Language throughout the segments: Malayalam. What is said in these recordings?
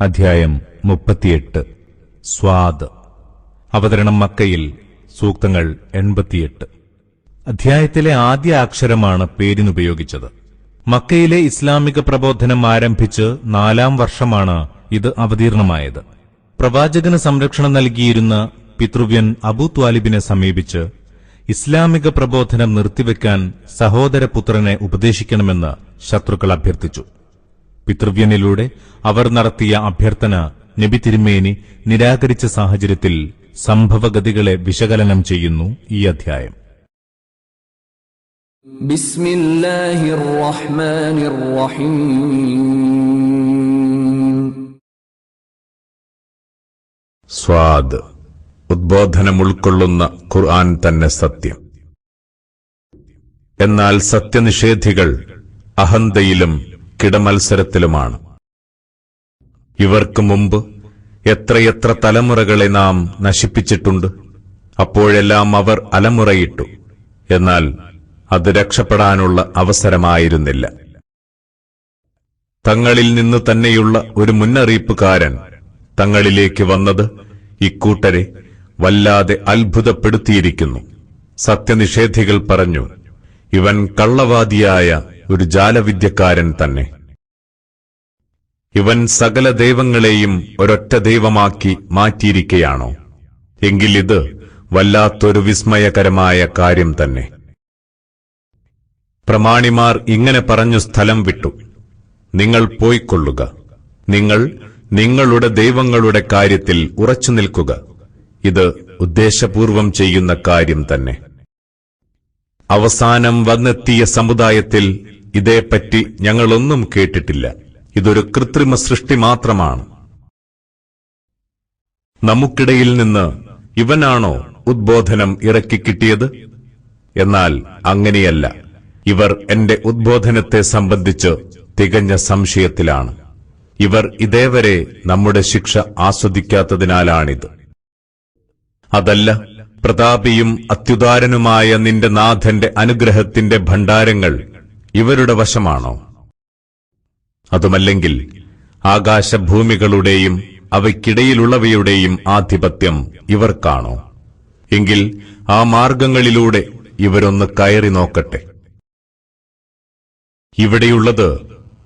അധ്യായം 38 സ്വാദ്. അവതരണം മക്കയിൽ. സൂക്തങ്ങൾ 88. അധ്യായത്തിലെ ആദ്യ അക്ഷരമാണ് പേരിനുപയോഗിച്ചത്. മക്കയിലെ ഇസ്ലാമിക പ്രബോധനം ആരംഭിച്ച് 4-ാം വർഷമാണ് ഇത് അവതീർണമായത്. പ്രവാചകന് സംരക്ഷണം നൽകിയിരുന്ന പിതൃവ്യൻ അബൂ ത്വാലിബിനെ സമീപിച്ച് ഇസ്ലാമിക പ്രബോധനം നിർത്തിവെക്കാൻ സഹോദരപുത്രനെ ഉപദേശിക്കണമെന്ന് ശത്രുക്കൾ അഭ്യർത്ഥിച്ചു. പിതൃവ്യനിലൂടെ അവർ നടത്തിയ അഭ്യർത്ഥന നബി തിരുമേനി നിരാകരിച്ച സാഹചര്യത്തിൽ സംഭവഗതികളെ വിശകലനം ചെയ്യുന്നു ഈ അധ്യായം. ബിസ്മില്ലാഹിർ റഹ്മാനിർ റഹീം. സ്വാദ്. ഉദ്ബോധനം ഉൾക്കൊള്ളുന്ന ഖുർആൻ തന്നെ സത്യം. എന്നാൽ സത്യനിഷേധികൾ അഹന്തയിലും കിടമത്സരത്തിലുമാണ്. ഇവർക്ക് മുമ്പ് എത്രയെത്ര തലമുറകളെ നാം നശിപ്പിച്ചിട്ടുണ്ട്. അപ്പോഴെല്ലാം അവർ അലമുറയിട്ടു. എന്നാൽ അത് രക്ഷപ്പെടാനുള്ള അവസരമായിരുന്നില്ല. തങ്ങളിൽ നിന്ന് തന്നെയുള്ള ഒരു മുന്നറിയിപ്പുകാരൻ തങ്ങളിലേക്ക് വന്നത് ഇക്കൂട്ടരെ വല്ലാതെ അത്ഭുതപ്പെടുത്തിയിരിക്കുന്നു. സത്യനിഷേധികൾ പറഞ്ഞു, ഇവൻ കള്ളവാദിയായ ഒരു ജാലവിദ്യക്കാരൻ തന്നെ. ഇവൻ സകല ദൈവങ്ങളെയും ഒരൊറ്റ ദൈവമാക്കി മാറ്റിയിരിക്കുകയാണോ? എങ്കിൽ ഇത് വല്ലാത്തൊരു വിസ്മയകരമായ കാര്യം തന്നെ. പ്രമാണിമാർ ഇങ്ങനെ പറഞ്ഞു സ്ഥലം വിട്ടു. നിങ്ങൾ പോയിക്കൊള്ളുക. നിങ്ങൾ നിങ്ങളുടെ ദൈവങ്ങളുടെ കാര്യത്തിൽ ഉറച്ചു നിൽക്കുക. ഇത് ഉദ്ദേശപൂർവം ചെയ്യുന്ന കാര്യം തന്നെ. അവസാനം വന്നെത്തിയ സമുദായത്തിൽ ഇതേപ്പറ്റി ഞങ്ങളൊന്നും കേട്ടിട്ടില്ല. ഇതൊരു കൃത്രിമ സൃഷ്ടി മാത്രമാണ്. നമുക്കിടയിൽ നിന്ന് ഇവനാണോ ഉദ്ബോധനം ഇറക്കിക്കിട്ടിയത്? എന്നാൽ അങ്ങനെയല്ല. ഇവർ എന്റെ ഉദ്ബോധനത്തെ സംബന്ധിച്ച് തികഞ്ഞ സംശയത്തിലാണ്. ഇവർ ഇതേവരെ നമ്മുടെ ശിക്ഷ ആസ്വദിക്കാത്തതിനാലാണിത്. അതല്ല, പ്രതാപിയും അത്യുദാരനുമായ നിന്റെ നാഥന്റെ അനുഗ്രഹത്തിന്റെ ഭണ്ഡാരങ്ങൾ ഇവരുടെ വശമാണോ? അതുമല്ലെങ്കിൽ ആകാശഭൂമികളുടെയും അവയ്ക്കിടയിലുള്ളവയുടെയും ആധിപത്യം ഇവർക്കാണോ? എങ്കിൽ ആ മാർഗങ്ങളിലൂടെ ഇവരൊന്ന് കയറി നോക്കട്ടെ. ഇവിടെയുള്ളത്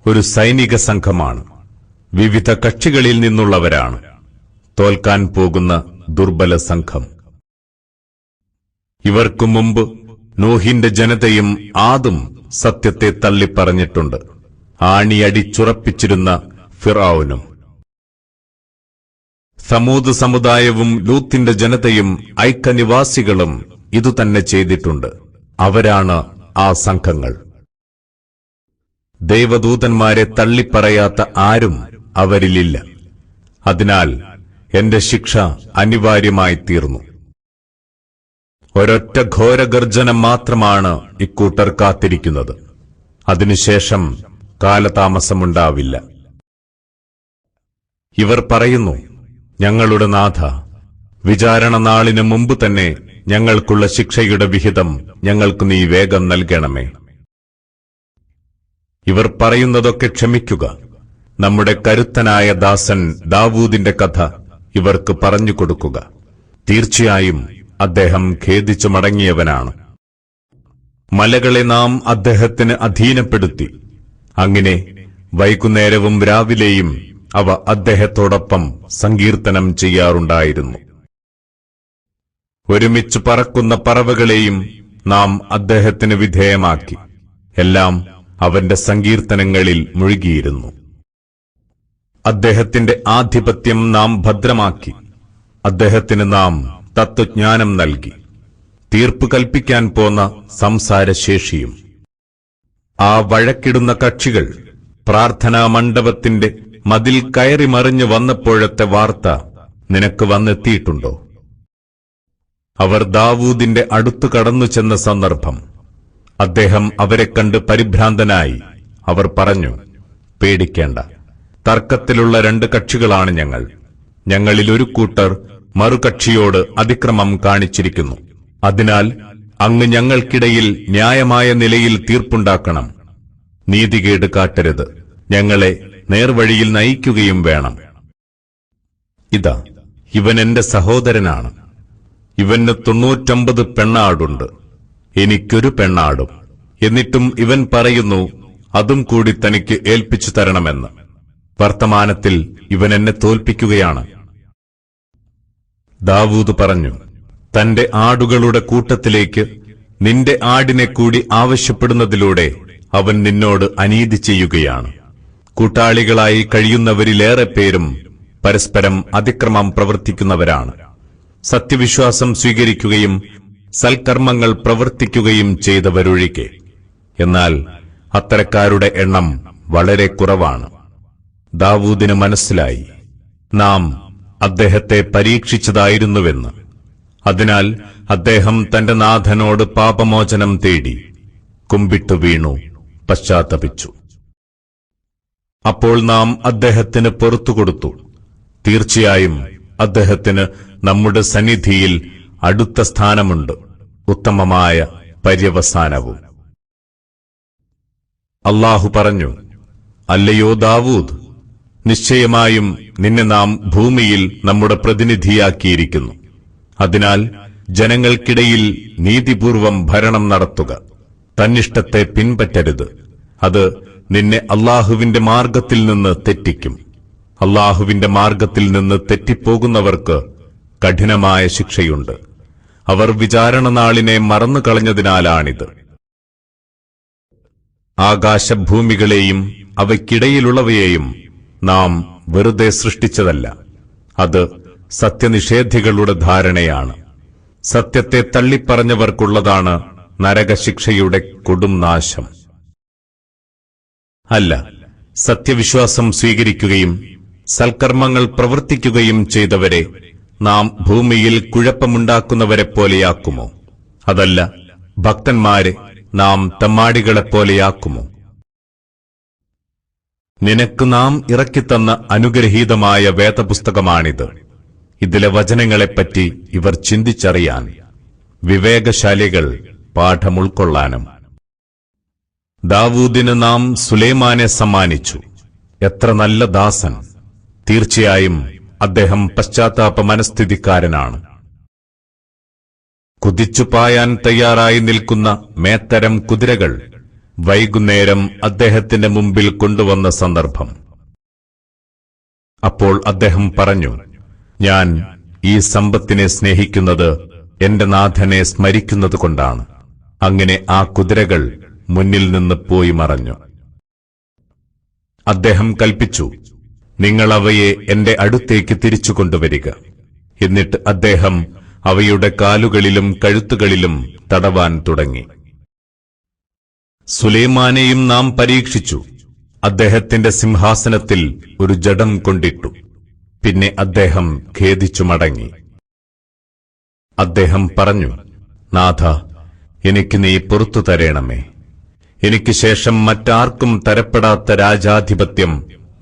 ഒരു സൈനിക സംഘമാണ്. വിവിധ കക്ഷികളിൽ നിന്നുള്ളവരാണ്. തോൽക്കാൻ പോകുന്ന ദുർബല സംഘം. ഇവർക്കു മുമ്പ് നൂഹിന്റെ ജനതയും ആദും സത്യത്തെ തള്ളിപ്പറഞ്ഞിട്ടുണ്ട്. ആണിയടിച്ചുറപ്പിച്ചിരുന്ന ഫിർഔനും. സമൂദ് സമുദായവും ലൂത്തിന്റെ ജനതയും ഐക്യനിവാസികളും ഇതുതന്നെ ചെയ്തിട്ടുണ്ട്. അവരാണ് ആ സംഘങ്ങൾ. ദൈവദൂതന്മാരെ തള്ളിപ്പറയാത്ത ആരും അവരിലില്ല. അതിനാൽ എന്റെ ശിക്ഷ അനിവാര്യമായി തീർന്നു. ഒരൊറ്റ ഘോരഗർജനം മാത്രമാണ് ഇക്കൂട്ടർ കാത്തിരിക്കുന്നത്. അതിനുശേഷം കാലതാമസമുണ്ടാവില്ല. ഇവർ പറയുന്നു, ഞങ്ങളുടെ നാഥ, വിചാരണ നാളിന് മുമ്പ് തന്നെ ഞങ്ങൾക്കുള്ള ശിക്ഷയുടെ വിഹിതം ഞങ്ങൾക്ക് നീ വേഗം നൽകണമേ. ഇവർ പറയുന്നതൊക്കെ ക്ഷമിക്കുക. നമ്മുടെ കരുത്തനായ ദാസൻ ദാവൂദിന്റെ കഥ ഇവർക്ക് പറഞ്ഞുകൊടുക്കുക. തീർച്ചയായും അദ്ദേഹം ഖേദിച്ചു മടങ്ങിയവനാണ്. മലകളെ നാം അദ്ദേഹത്തിന് അധീനപ്പെടുത്തി. അങ്ങനെ വൈകുന്നേരവും രാവിലെയും അവ അദ്ദേഹത്തോടൊപ്പം സങ്കീർത്തനം ചെയ്യാറുണ്ടായിരുന്നു. ഒരുമിച്ച് പറക്കുന്ന പറവകളെയും നാം അദ്ദേഹത്തിന് വിധേയമാക്കി. എല്ലാം അവന്റെ സങ്കീർത്തനങ്ങളിൽ മുഴുകിയിരുന്നു. അദ്ദേഹത്തിന്റെ ആധിപത്യം നാം ഭദ്രമാക്കി. അദ്ദേഹത്തിന് നാം തത്വജ്ഞാനം നൽകി. തീർപ്പ് കൽപ്പിക്കാൻ പോന്ന സംസാരശേഷിയും. ആ വഴക്കിടുന്ന കക്ഷികൾ പ്രാർത്ഥനാ മണ്ഡപത്തിന്റെ മതിൽ കയറി മറിഞ്ഞു വന്നപ്പോഴത്തെ വാർത്ത നിനക്ക് വന്നെത്തിയിട്ടുണ്ടോ? അവർ ദാവൂദിന്റെ അടുത്തു കടന്നു ചെന്ന സന്ദർഭം. അദ്ദേഹം അവരെ കണ്ട് പരിഭ്രാന്തനായി. അവർ പറഞ്ഞു, പേടിക്കേണ്ട. തർക്കത്തിലുള്ള 2 കക്ഷികളാണ് ഞങ്ങൾ. ഞങ്ങളിൽ ഒരു കൂട്ടർ മറുകക്ഷിയോട് അതിക്രമം കാണിച്ചിരിക്കുന്നു. അതിനാൽ അങ്ങ് ഞങ്ങൾക്കിടയിൽ ന്യായമായ നിലയിൽ തീർപ്പുണ്ടാക്കണം. നീതികേട് കാട്ടരുത്. ഞങ്ങളെ നേർവഴിയിൽ നയിക്കുകയും വേണം. ഇതാ, ഇവൻ എന്റെ സഹോദരനാണ്. ഇവന് 99 പെണ്ണാടുണ്ട്, എനിക്കൊരു പെണ്ണാടും. എന്നിട്ടും ഇവൻ പറയുന്നു അതും കൂടി തനിക്ക് ഏൽപ്പിച്ചു തരണമെന്ന്. വർത്തമാനത്തിൽ ഇവൻ എന്നെ തോൽപ്പിക്കുകയാണ്. ദാവൂദ് പറഞ്ഞു, തന്റെ ആടുകളുടെ കൂട്ടത്തിലേക്ക് നിന്റെ ആടിനെ കൂടി ആവശ്യപ്പെടുന്നതിലൂടെ അവൻ നിന്നോട് അനീതി ചെയ്യുകയാണ്. കൂട്ടാളികളായി കഴിയുന്നവരിലേറെ പേരും പരസ്പരം അതിക്രമം പ്രവർത്തിക്കുന്നവരാണ്. സത്യവിശ്വാസം സ്വീകരിക്കുകയും സൽക്കർമ്മങ്ങൾ പ്രവർത്തിക്കുകയും ചെയ്തവരൊഴികെ. എന്നാൽ അത്തരക്കാരുടെ എണ്ണം വളരെ കുറവാണ്. ദാവൂദിന് മനസ്സിലായി, നാം അദ്ദേഹത്തെ പരീക്ഷിച്ചതായിരുന്നുവെന്ന്. അതിനാൽ അദ്ദേഹം തന്റെ നാഥനോട് പാപമോചനം തേടി കുമ്പിട്ടു വീണു പശ്ചാത്തപിച്ചു. അപ്പോൾ നാം അദ്ദേഹത്തിന് പുറത്തുകൊടുത്തു. തീർച്ചയായും അദ്ദേഹത്തിന് നമ്മുടെ സന്നിധിയിൽ അടുത്ത സ്ഥാനമുണ്ട്, ഉത്തമമായ പര്യവസാനവും. അല്ലാഹു പറഞ്ഞു, അല്ലയോ ദാവൂദ്, നിശ്ചയമായും നിന്നെ നാം ഭൂമിയിൽ നമ്മുടെ പ്രതിനിധിയാക്കിയിരിക്കുന്നു. അതിനാൽ ജനങ്ങൾക്കിടയിൽ നീതിപൂർവം ഭരണം നടത്തുക. തന്നിഷ്ടത്തെ പിൻപറ്റരുത്. അത് നിന്നെ അല്ലാഹുവിന്റെ മാർഗത്തിൽ നിന്ന് തെറ്റിക്കും. അല്ലാഹുവിന്റെ മാർഗത്തിൽ നിന്ന് തെറ്റിപ്പോകുന്നവർക്ക് കഠിനമായ ശിക്ഷയുണ്ട്. അവർ വിചാരണ നാളിനെ മറന്നുകളഞ്ഞതിനാലാണിത്. ആകാശഭൂമികളെയും അവയ്ക്കിടയിലുള്ളവയെയും നാം വെറുതെ സൃഷ്ടിച്ചതല്ല. അത് സത്യനിഷേധികളുടെ ധാരണയാണ്. സത്യത്തെ തള്ളിപ്പറഞ്ഞവർക്കുള്ളതാണ് നരകശിക്ഷയുടെ കൊടും നാശം. അല്ല, സത്യവിശ്വാസം സ്വീകരിക്കുകയും സൽക്കർമ്മങ്ങൾ പ്രവർത്തിക്കുകയും ചെയ്തവരെ നാം ഭൂമിയിൽ കുഴപ്പമുണ്ടാക്കുന്നവരെപ്പോലെയാക്കുമോ? അതല്ല, ഭക്തന്മാരെ നാം തമ്മാടികളെപ്പോലെയാക്കുമോ? നിനക്ക് നാം ഇറക്കിത്തന്ന അനുഗ്രഹീതമായ വേദപുസ്തകമാണിത്. ഇതിലെ വചനങ്ങളെപ്പറ്റി ഇവർ ചിന്തിച്ചറിയാൻ, വിവേകശാലികൾ പാഠം ഉൾക്കൊള്ളാനും. ദാവൂദിന് നാം സുലൈമാനെ സമ്മാനിച്ചു. എത്ര നല്ല ദാസൻ! തീർച്ചയായും അദ്ദേഹം പശ്ചാത്താപ മനസ്ഥിതിക്കാരനാണ്. കുതിച്ചുപായാൻ തയ്യാറായി നിൽക്കുന്ന മേത്തരം കുതിരകൾ വൈകുന്നേരം അദ്ദേഹത്തിന്റെ മുമ്പിൽ കൊണ്ടുവന്ന സന്ദർഭം. അപ്പോൾ അദ്ദേഹം പറഞ്ഞു, ഞാൻ ഈ സമ്പത്തിനെ സ്നേഹിക്കുന്നത് എന്റെ നാഥനെ സ്മരിക്കുന്നതുകൊണ്ടാണ്. അങ്ങനെ ആ കുതിരകൾ മുന്നിൽ നിന്ന് പോയി മറഞ്ഞു. അദ്ദേഹം കൽപ്പിച്ചു, നിങ്ങൾ അവയെ എന്റെ അടുത്തേക്ക് തിരിച്ചു കൊണ്ടുവരിക. എന്നിട്ട് അദ്ദേഹം അവയുടെ കാലുകളിലും കഴുത്തുകളിലും തടവാൻ തുടങ്ങി. സുലൈമാനെയും നാം പരീക്ഷിച്ചു. അദ്ദേഹത്തിന്റെ സിംഹാസനത്തിൽ ഒരു ജഡം കൊണ്ടിട്ടു. പിന്നെ അദ്ദേഹം ഖേദിച്ചു മടങ്ങി. അദ്ദേഹം പറഞ്ഞു, നാഥ, എനിക്ക് നീ പുറത്തു തരേണമേ. എനിക്ക് ശേഷം മറ്റാർക്കും തരപ്പെടാത്ത രാജാധിപത്യം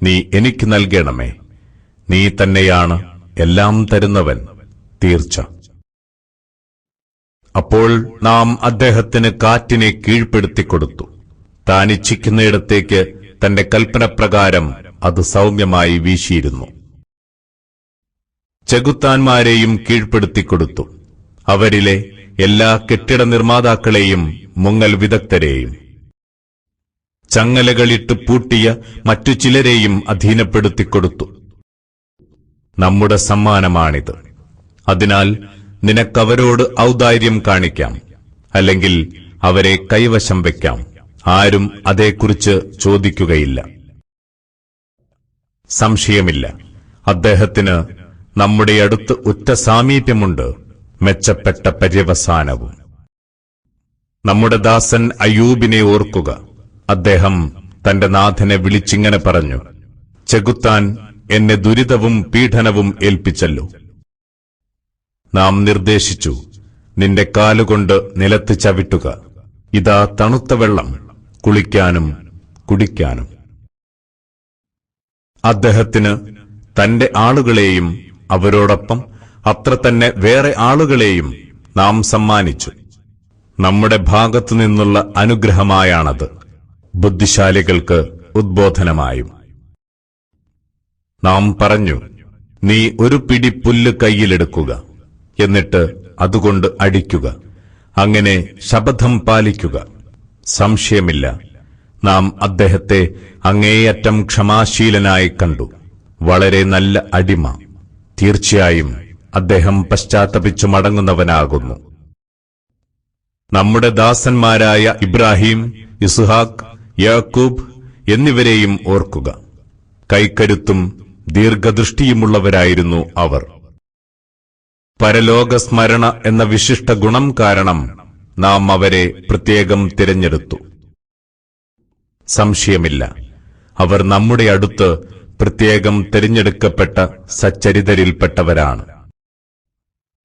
നീ എനിക്ക് നൽകണമേ. നീ തന്നെയാണ് എല്ലാം തരുന്നവൻ, തീർച്ച. അപ്പോൾ നാം അദ്ദേഹത്തിന് കാറ്റിനെ കീഴ്പ്പെടുത്തിക്കൊടുത്തു. താൻ ഇച്ഛിക്കുന്നിടത്തേക്ക് തന്റെ കൽപ്പനപ്രകാരം അത് സൗമ്യമായി വീശിയിരുന്നു. ചെകുത്താന്മാരെയും കീഴ്പ്പെടുത്തിക്കൊടുത്തു. അവരിലെ എല്ലാ കെട്ടിട നിർമ്മാതാക്കളെയും മുങ്ങൽ വിദഗ്ധരെയും. ചങ്ങലകളിട്ട് പൂട്ടിയ മറ്റു ചിലരെയും അധീനപ്പെടുത്തിക്കൊടുത്തു. നമ്മുടെ സമ്മാനമാണിത്. അതിനാൽ നിനക്കവരോട് ഔദാര്യം കാണിക്കാം, അല്ലെങ്കിൽ അവരെ കൈവശം വയ്ക്കാം. ആരും അതേക്കുറിച്ച് ചോദിക്കുകയില്ല. സംശയമില്ല, അദ്ദേഹത്തിന് നമ്മുടെ അടുത്ത് ഉറ്റ സാമീപ്യമുണ്ട്, മെച്ചപ്പെട്ട പര്യവസാനവും. നമ്മുടെ ദാസൻ അയ്യൂബിനെ ഓർക്കുക. അദ്ദേഹം തന്റെ നാഥനെ വിളിച്ചിങ്ങനെ പറഞ്ഞു, ചെകുത്താൻ എന്നെ ദുരിതവും പീഡനവും ഏൽപ്പിച്ചല്ലോ. നാം നിർദ്ദേശിച്ചു, നിന്റെ കാലുകൊണ്ട് നിലത്ത് ചവിട്ടുക. ഇതാ തണുത്ത വെള്ളം, കുളിക്കാനും കുടിക്കാനും. അദ്ദേഹത്തിന് തന്റെ ആളുകളെയും അവരോടൊപ്പം അത്ര തന്നെ വേറെ ആളുകളെയും നാം സമ്മാനിച്ചു. നമ്മുടെ ഭാഗത്തുനിന്നുള്ള അനുഗ്രഹമായാണത്, ബുദ്ധിശാലികൾക്ക് ഉദ്ബോധനമായും. നാം പറഞ്ഞു, നീ ഒരു പിടി പുല്ല് കൈയിലെടുക്കുക, എന്നിട്ട് അതുകൊണ്ട് അടിക്കുക. അങ്ങനെ ശപഥം പാലിക്കുക. സംശയമില്ല, നാം അദ്ദേഹത്തെ അങ്ങേയറ്റം ക്ഷമാശീലനായി കണ്ടു. വളരെ നല്ല അടിമ. തീർച്ചയായും അദ്ദേഹം പശ്ചാത്തപിച്ചു മടങ്ങുന്നവനാകുന്നു. നമ്മുടെ ദാസന്മാരായ ഇബ്രാഹിം, ഇസ്ഹാക്ക്, യാക്കൂബ് എന്നിവരെയും ഓർക്കുക. കൈക്കരുത്തും ദീർഘദൃഷ്ടിയുമുള്ളവരായിരുന്നു അവർ. പരലോക സ്മരണ എന്ന വിശിഷ്ട ഗുണം കാരണം നാം അവരെ പ്രത്യേകം തിരഞ്ഞെടുത്തു. സംശയമില്ല, അവർ നമ്മുടെ അടുത്ത് പ്രത്യേകം തിരഞ്ഞെടുക്കപ്പെട്ട സച്ചരിതരിൽപ്പെട്ടവരാണ്.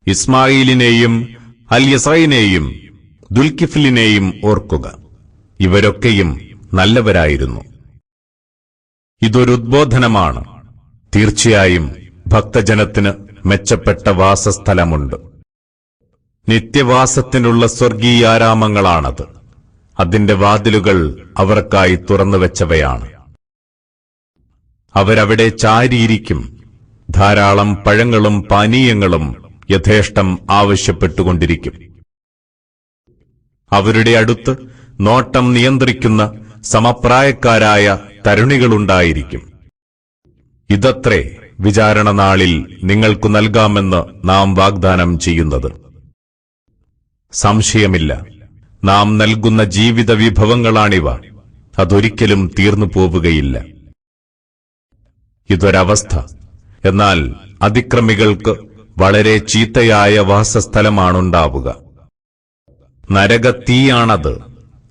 ഇസ്മായിലിനെയും അൽയസൈനെയും ദുൽകിഫ്ലിനെയും ഓർക്കുക. ഇവരൊക്കെയും നല്ലവരായിരുന്നു. ഇതൊരു ഉദ്ബോധനമാണ്. തീർച്ചയായും ഭക്തജനത്തിന് മെച്ചപ്പെട്ട വാസസ്ഥലമുണ്ട്. നിത്യവാസത്തിനുള്ള സ്വർഗീയാരാമങ്ങളാണത്. അതിന്റെ വാതിലുകൾ അവർക്കായി തുറന്നുവെച്ചവയാണ്. അവരവിടെ ചാരിയിരിക്കും. ധാരാളം പഴങ്ങളും പാനീയങ്ങളും യഥേഷ്ടം ആവശ്യപ്പെട്ടുകൊണ്ടിരിക്കും. അവരുടെ അടുത്ത് നോട്ടം നിയന്ത്രിക്കുന്ന സമപ്രായക്കാരായ തരുണികളുണ്ടായിരിക്കും. ഇതത്രേ വിചാരണ നാളിൽ നിങ്ങൾക്കു നൽകാമെന്ന് നാം വാഗ്ദാനം ചെയ്യുന്നത്. സംശയമില്ല, നാം നൽകുന്ന ജീവിത വിഭവങ്ങളാണിവ. അതൊരിക്കലും തീർന്നു പോവുകയില്ല. ഇതൊരവസ്ഥ. എന്നാൽ അതിക്രമികൾക്ക് വളരെ ചീത്തയായ വാസസ്ഥലമാണുണ്ടാവുക. നരകത്തീയാണത്.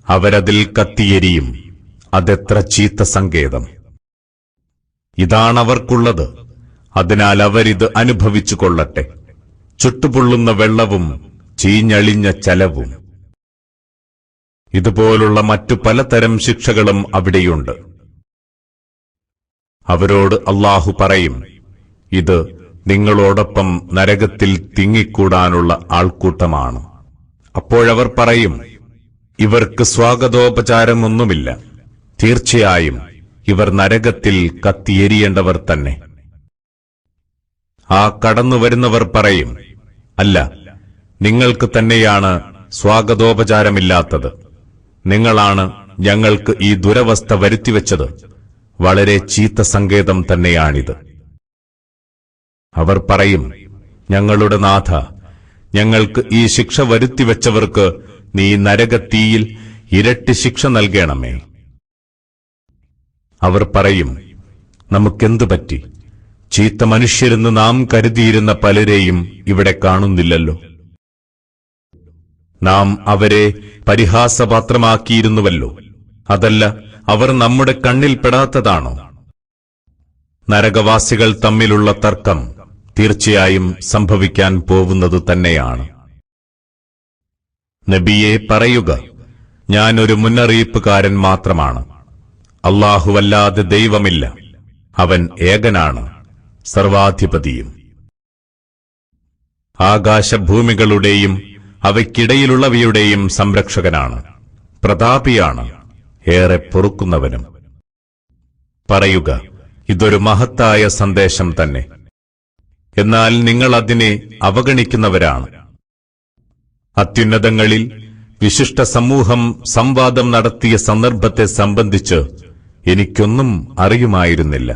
അവരതിൽ കത്തിയെരിയും. അതെത്ര ചീത്ത സങ്കേതം! ഇതാണവർക്കുള്ളത്. അതിനാൽ അവരിത് അനുഭവിച്ചു കൊള്ളട്ടെ. ചുട്ടുപൊള്ളുന്ന വെള്ളവും ചീഞ്ഞളിഞ്ഞ ചലവും. ഇതുപോലുള്ള മറ്റു പലതരം ശിക്ഷകളും അവിടെയുണ്ട്. അവരോട് അല്ലാഹു പറയും, ഇത് നിങ്ങളോടൊപ്പം നരകത്തിൽ തിങ്ങിക്കൂടാനുള്ള ആൾക്കൂട്ടമാണ്. അപ്പോഴവർ പറയും, ഇവർക്ക് സ്വാഗതോപചാരമൊന്നുമില്ല. തീർച്ചയായും ഇവർ നരകത്തിൽ കത്തിയെരിയേണ്ടവർ തന്നെ. ആ കടന്നുവരുന്നവർ പറയും, അല്ല, നിങ്ങൾക്ക് തന്നെയാണ് സ്വാഗതോപചാരമില്ലാത്തത്. നിങ്ങളാണ് ഞങ്ങൾക്ക് ഈ ദുരവസ്ഥ വരുത്തിവെച്ചത്. വളരെ ചീത്ത സങ്കേതം തന്നെയാണിത്. അവർ പറയും, ഞങ്ങളുടെ നാഥ, ഞങ്ങൾക്ക് ഈ ശിക്ഷ വരുത്തിവെച്ചവർക്ക് നീ നരകത്തീയിൽ ഇരട്ടി ശിക്ഷ നൽകണമേ. അവർ പറയും, നമുക്കെന്തു പറ്റി? ചീത്ത മനുഷ്യരെന്ന് നാം കരുതിയിരുന്ന പലരെയും ഇവിടെ കാണുന്നില്ലല്ലോ. നാം അവരെ പരിഹാസപാത്രമാക്കിയിരുന്നുവല്ലോ. അതല്ല, അവർ നമ്മുടെ കണ്ണിൽപ്പെടാത്തതാണോ? നരകവാസികൾ തമ്മിലുള്ള തർക്കം തീർച്ചയായും സംഭവിക്കാൻ പോവുന്നത് തന്നെയാണ്. നബിയെ പറയുക, ഞാനൊരു മുന്നറിയിപ്പുകാരൻ മാത്രമാണ്. അല്ലാഹുവല്ലാതെ ദൈവമില്ല. അവൻ ഏകനാണ്, സർവാധിപതിയും. ആകാശഭൂമികളുടെയും അവയ്ക്കിടയിലുള്ളവയുടെയും സംരക്ഷകനാണ്. പ്രതാപിയാണ്, ഏറെ പൊറുക്കുന്നവനും. പറയുക, ഇതൊരു മഹത്തായ സന്ദേശം തന്നെ. എന്നാൽ നിങ്ങൾ അതിനെ അവഗണിക്കുന്നവരാണ്. അത്യുന്നതങ്ങളിൽ വിശിഷ്ട സമൂഹം സംവാദം നടത്തിയ സന്ദർഭത്തെ സംബന്ധിച്ച് എനിക്കൊന്നും അറിയുമായിരുന്നില്ല.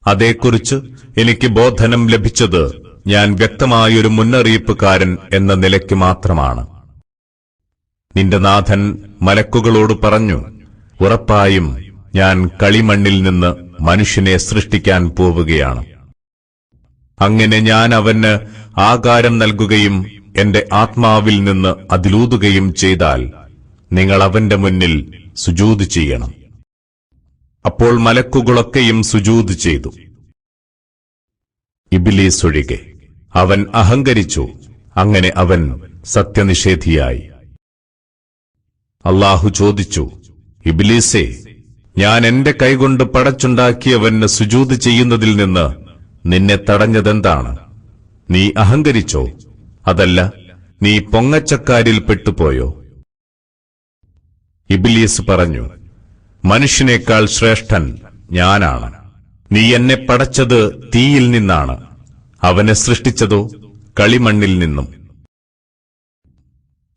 അതേക്കുറിച്ച് എനിക്ക് ബോധനം ലഭിച്ചത് ഞാൻ വ്യക്തമായൊരു മുന്നറിയിപ്പുകാരൻ എന്ന നിലയ്ക്ക് മാത്രമാണ്. നിന്റെ നാഥൻ മലക്കുകളോട് പറഞ്ഞു, ഉറപ്പായും ഞാൻ കളിമണ്ണിൽ നിന്ന് മനുഷ്യനെ സൃഷ്ടിക്കാൻ പോവുകയാണ്. അങ്ങനെ ഞാൻ അവന് ആകാരം നൽകുകയും എന്റെ ആത്മാവിൽ നിന്ന് അതിലൂതുകയും ചെയ്താൽ നിങ്ങൾ അവന്റെ മുന്നിൽ സുജൂദ് ചെയ്യണം. അപ്പോൾ മലക്കുകളൊക്കെയും സുജൂദ് ചെയ്തു, ഇബ്ലീസ് ഒഴികെ. അവൻ അഹങ്കരിച്ചു. അങ്ങനെ അവൻ സത്യനിഷേധിയായി. അല്ലാഹു ചോദിച്ചു, ഇബ്ലീസേ, ഞാൻ എന്റെ കൈകൊണ്ട് പടച്ചുണ്ടാക്കിയവന് സുജൂദ് ചെയ്യുന്നതിൽ നിന്ന് നിന്നെ തടഞ്ഞതെന്താണ്? നീ അഹങ്കരിച്ചോ? അതല്ല, നീ പൊങ്ങച്ചക്കാരിൽ പെട്ടുപോയോ? ഇബ്ലീസ് പറഞ്ഞു, മനുഷ്യനേക്കാൾ ശ്രേഷ്ഠൻ ഞാനാണ്. നീ എന്നെ പടച്ചത് തീയിൽ നിന്നാണ്, അവനെ സൃഷ്ടിച്ചതോ കളിമണ്ണിൽ നിന്നും.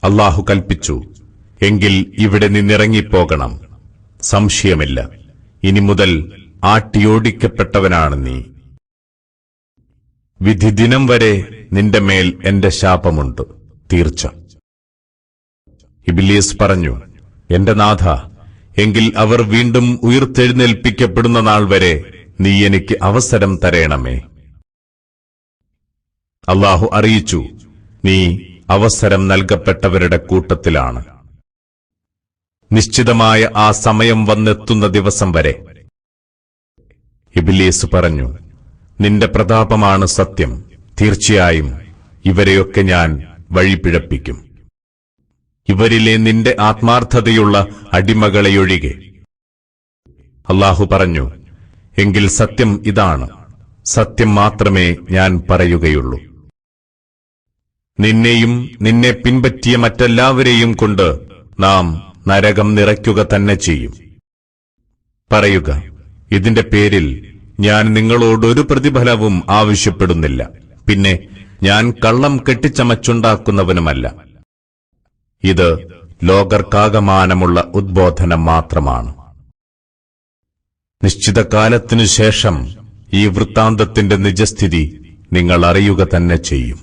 അല്ലാഹു കൽപ്പിച്ചു, എങ്കിൽ ഇവിടെ നിന്നിറങ്ങിപ്പോകണം. സംശയമില്ല, ഇനി മുതൽ ആട്ടിയോടിക്കപ്പെട്ടവനാണ് നീ. വിധിദിനം വരെ നിന്റെ മേൽ എന്റെ ശാപമുണ്ട്, തീർച്ച. ഇബ്ലീസ് പറഞ്ഞു, എന്റെ നാഥ, എങ്കിൽ അവർ വീണ്ടും ഉയിർത്തെഴുന്നേൽപ്പിക്കപ്പെടുന്ന നാൾ വരെ നീ എനിക്ക് അവസരം തരേണമേ. അല്ലാഹു അറിയിച്ചു, നീ അവസരം നൽകപ്പെട്ടവരുടെ കൂട്ടത്തിലാണ്. നിശ്ചിതമായ ആ സമയം വന്നെത്തുന്ന ദിവസം വരെ. ഇബ്ലീസ് പറഞ്ഞു, നിന്റെ പ്രതാപമാണ് സത്യം, തീർച്ചയായും ഇവരെയൊക്കെ ഞാൻ വഴിപിഴപ്പിക്കും, ഇവരിലെ നിന്റെ ആത്മാർത്ഥതയുള്ള അടിമകളെയൊഴികെ. അല്ലാഹു പറഞ്ഞു, എങ്കിൽ സത്യം ഇതാണ്, സത്യം മാത്രമേ ഞാൻ പറയുകയുള്ളൂ. നിന്നെയും നിന്നെ പിൻപറ്റിയ മറ്റെല്ലാവരെയും കൊണ്ട് നാം നരകം നിറയ്ക്കുക തന്നെ ചെയ്യും. പറയുക, ഇതിന്റെ പേരിൽ ഞാൻ നിങ്ങളോടൊരു പ്രതിഫലവും ആവശ്യപ്പെടുന്നില്ല. പിന്നെ ഞാൻ കള്ളം കെട്ടിച്ചമച്ചുണ്ടാക്കുന്നവനുമല്ല. ഇത് ലോകർക്കാകമാനമുള്ള ഉദ്ബോധനം മാത്രമാണ്. നിശ്ചിത കാലത്തിനു ശേഷം ഈ വൃത്താന്തത്തിന്റെ നിജസ്ഥിതി നിങ്ങൾ അറിയുക തന്നെ ചെയ്യും.